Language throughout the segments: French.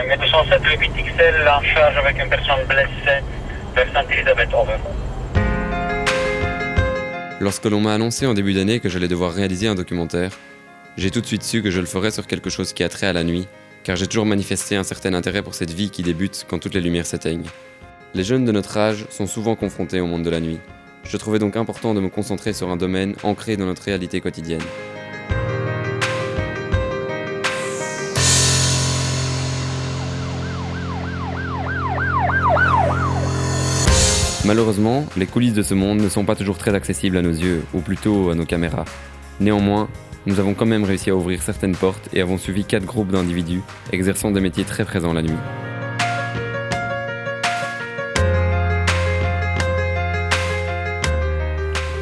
107, le 8 XL en charge avec une personne blessée vers Saint-Elisabeth, over. Lorsque l'on m'a annoncé en début d'année que j'allais devoir réaliser un documentaire, j'ai tout de suite su que je le ferais sur quelque chose qui a trait à la nuit, car j'ai toujours manifesté un certain intérêt pour cette vie qui débute quand toutes les lumières s'éteignent. Les jeunes de notre âge sont souvent confrontés au monde de la nuit. Je trouvais donc important de me concentrer sur un domaine ancré dans notre réalité quotidienne. Malheureusement, les coulisses de ce monde ne sont pas toujours très accessibles à nos yeux, ou plutôt à nos caméras. Néanmoins, nous avons quand même réussi à ouvrir certaines portes et avons suivi 4 groupes d'individus exerçant des métiers très présents la nuit.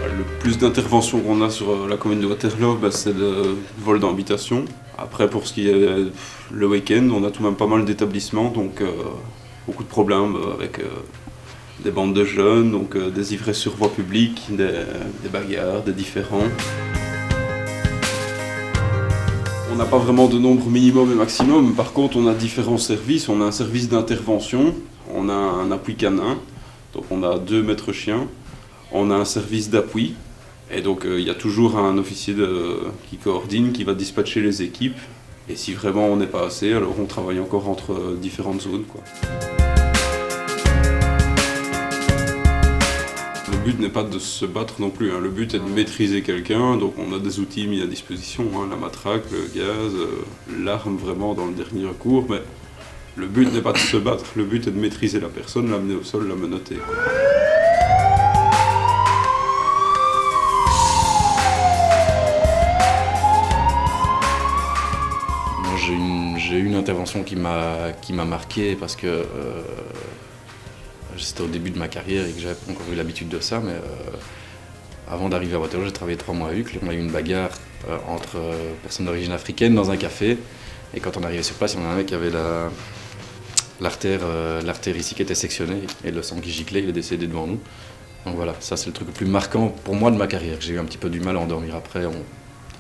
Le plus d'interventions qu'on a sur la commune de Waterloo, c'est le vol d'habitation. Après, pour ce qui est le week-end, on a tout de même pas mal d'établissements, donc beaucoup de problèmes avec des bandes de jeunes, donc des ivresses sur voie publique, des bagarres, des différends. On n'a pas vraiment de nombre minimum et maximum, par contre on a différents services. On a un service d'intervention, on a un appui canin, donc on a 2 maîtres chiens, on a un service d'appui, et donc il y a toujours un officier qui coordonne, qui va dispatcher les équipes, et si vraiment on n'est pas assez, alors on travaille encore entre différentes zones, quoi. Le but n'est pas de se battre non plus, hein. Le but est de maîtriser quelqu'un, donc on a des outils mis à disposition, hein, la matraque, le gaz, l'arme vraiment dans le dernier recours, mais le but n'est pas de se battre, le but est de maîtriser la personne, l'amener au sol, la menotter, quoi. Moi, j'ai eu une intervention qui m'a marqué parce que c'était au début de ma carrière et que j'avais pas encore eu l'habitude de ça, mais avant d'arriver à Waterloo, j'ai travaillé 3 mois à Uccle. On a eu une bagarre entre personnes d'origine africaine dans un café, et quand on arrivait sur place, il y en a un mec qui avait l'artère ici qui était sectionnée et le sang qui giclait, il est décédé devant nous. Donc voilà, ça c'est le truc le plus marquant pour moi de ma carrière. J'ai eu un petit peu du mal à endormir après,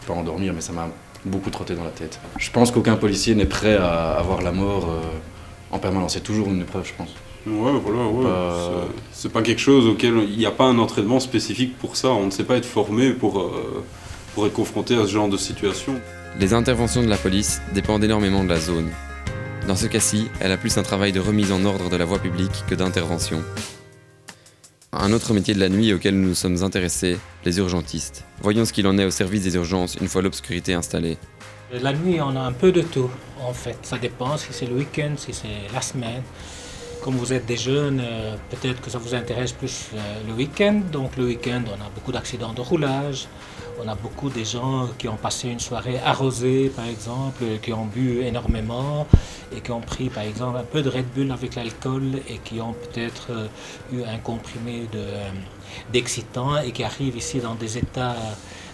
pas endormir, mais ça m'a beaucoup trotté dans la tête. Je pense qu'aucun policier n'est prêt à avoir la mort en permanence, c'est toujours une épreuve, je pense. Ouais, voilà, ouais. C'est pas quelque chose auquel il n'y a pas un entraînement spécifique pour ça. On ne sait pas être formé pour être confronté à ce genre de situation. Les interventions de la police dépendent énormément de la zone. Dans ce cas-ci, elle a plus un travail de remise en ordre de la voie publique que d'intervention. Un autre métier de la nuit auquel nous nous sommes intéressés, les urgentistes. Voyons ce qu'il en est au service des urgences une fois l'obscurité installée. La nuit, on a un peu de tout, en fait. Ça dépend si c'est le week-end, si c'est la semaine. Comme vous êtes des jeunes, peut-être que ça vous intéresse plus le week-end. Donc le week-end, on a beaucoup d'accidents de roulage. On a beaucoup de gens qui ont passé une soirée arrosée, par exemple, qui ont bu énormément et qui ont pris, par exemple, un peu de Red Bull avec l'alcool et qui ont peut-être eu un comprimé d'excitant et qui arrivent ici dans des états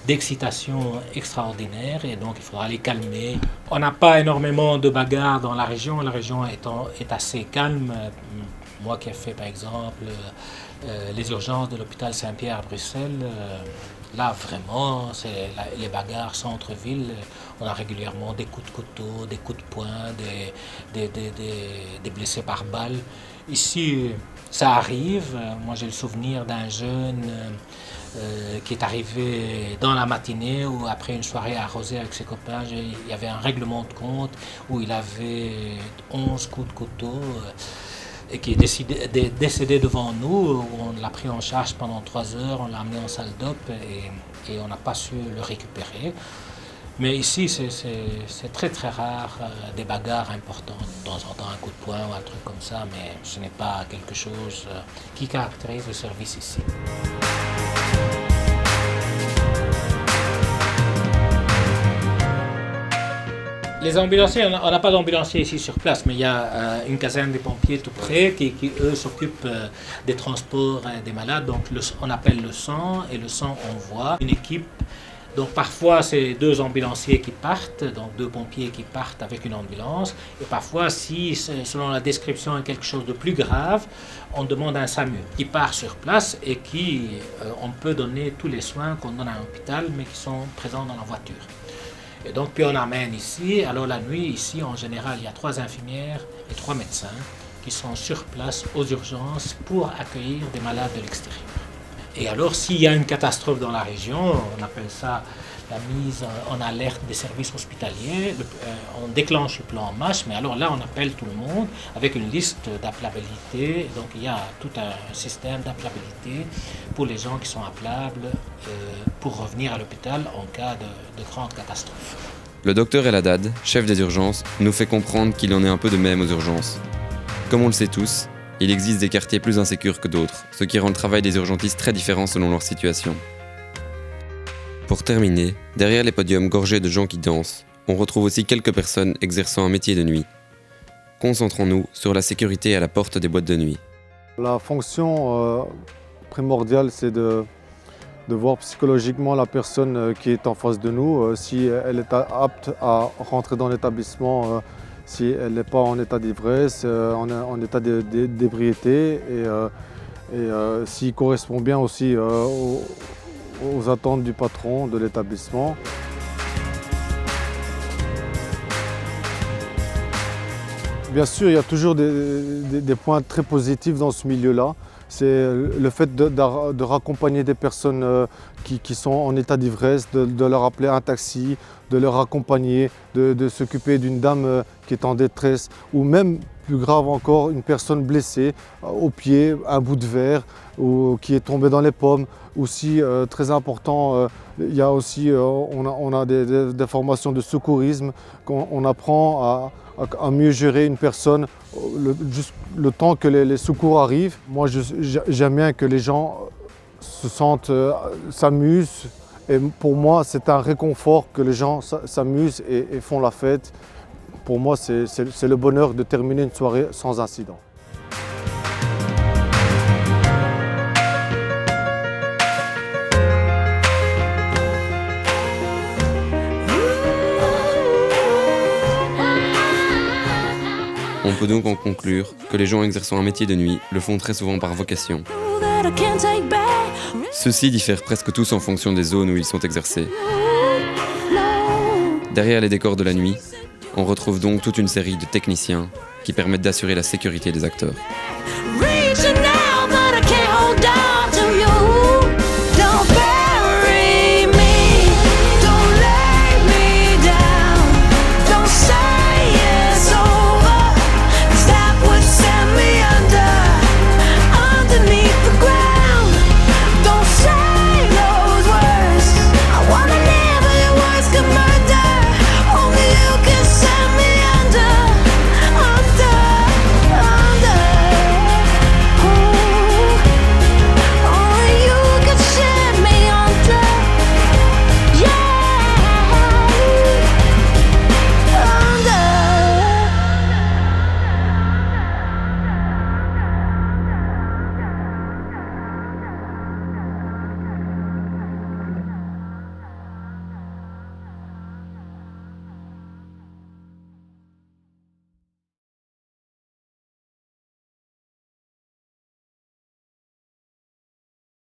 d'excitation extraordinaire, et donc il faudra les calmer. On n'a pas énormément de bagarres dans la région est assez calme. Moi qui ai fait par exemple les urgences de l'hôpital Saint-Pierre à Bruxelles, là vraiment c'est les bagarres centre-ville. On a régulièrement des coups de couteau, des coups de poing, des blessés par balle. Ici ça arrive. Moi j'ai le souvenir d'un jeune qui est arrivé dans la matinée ou après une soirée arrosée avec ses copains. Il y avait un règlement de compte où il avait 11 coups de couteau et qui est décédé devant nous. On l'a pris en charge pendant 3 heures, on l'a amené en salle d'op et on n'a pas su le récupérer. Mais ici, c'est très très rare des bagarres importantes. De temps en temps, un coup de poing ou un truc comme ça, mais ce n'est pas quelque chose qui caractérise le service ici. Les ambulanciers, on n'a pas d'ambulanciers ici sur place, mais il y a une caserne des pompiers tout près qui eux, s'occupent des transports des malades. Donc on appelle le 100 et le 100 envoie une équipe. Donc parfois c'est 2 ambulanciers qui partent, donc 2 pompiers qui partent avec une ambulance. Et parfois, si selon la description est quelque chose de plus grave, on demande un SAMU qui part sur place et on peut donner tous les soins qu'on donne à l'hôpital, mais qui sont présents dans la voiture. Et donc, puis on amène ici, alors la nuit, ici, en général, il y a 3 infirmières et 3 médecins qui sont sur place aux urgences pour accueillir des malades de l'extérieur. Et alors, s'il y a une catastrophe dans la région, on appelle ça la mise en alerte des services hospitaliers, on déclenche le plan MASH, mais alors là, on appelle tout le monde avec une liste d'appelabilité. Donc, il y a tout un système d'appelabilité pour les gens qui sont appelables pour revenir à l'hôpital en cas de grande catastrophe. Le docteur El Haddad, chef des urgences, nous fait comprendre qu'il en est un peu de même aux urgences. Comme on le sait tous, il existe des quartiers plus insécures que d'autres, ce qui rend le travail des urgentistes très différent selon leur situation. Pour terminer, derrière les podiums gorgés de gens qui dansent, on retrouve aussi quelques personnes exerçant un métier de nuit. Concentrons-nous sur la sécurité à la porte des boîtes de nuit. La fonction primordiale, c'est de voir psychologiquement la personne qui est en face de nous, si elle est apte à rentrer dans l'établissement, si elle n'est pas en état d'ivresse, en état d'ébriété, et s'il correspond bien aussi aux attentes du patron de l'établissement. Bien sûr, il y a toujours des points très positifs dans ce milieu-là. C'est le fait de raccompagner des personnes qui sont en état d'ivresse, de leur appeler un taxi, de leur accompagner, de s'occuper d'une dame qui est en détresse, ou même, plus grave encore, une personne blessée au pied, un bout de verre, ou qui est tombée dans les pommes. Aussi, très important, il y a aussi, on a des formations de secourisme, qu'on apprend à mieux gérer une personne juste le temps que les secours arrivent. Moi, j'aime bien que les gens se sentent, s'amusent. Et pour moi, c'est un réconfort que les gens s'amusent et font la fête. Pour moi, c'est le bonheur de terminer une soirée sans incident. On peut donc en conclure que les gens exerçant un métier de nuit le font très souvent par vocation. Ceux-ci diffèrent presque tous en fonction des zones où ils sont exercés. Derrière les décors de la nuit, on retrouve donc toute une série de techniciens qui permettent d'assurer la sécurité des acteurs.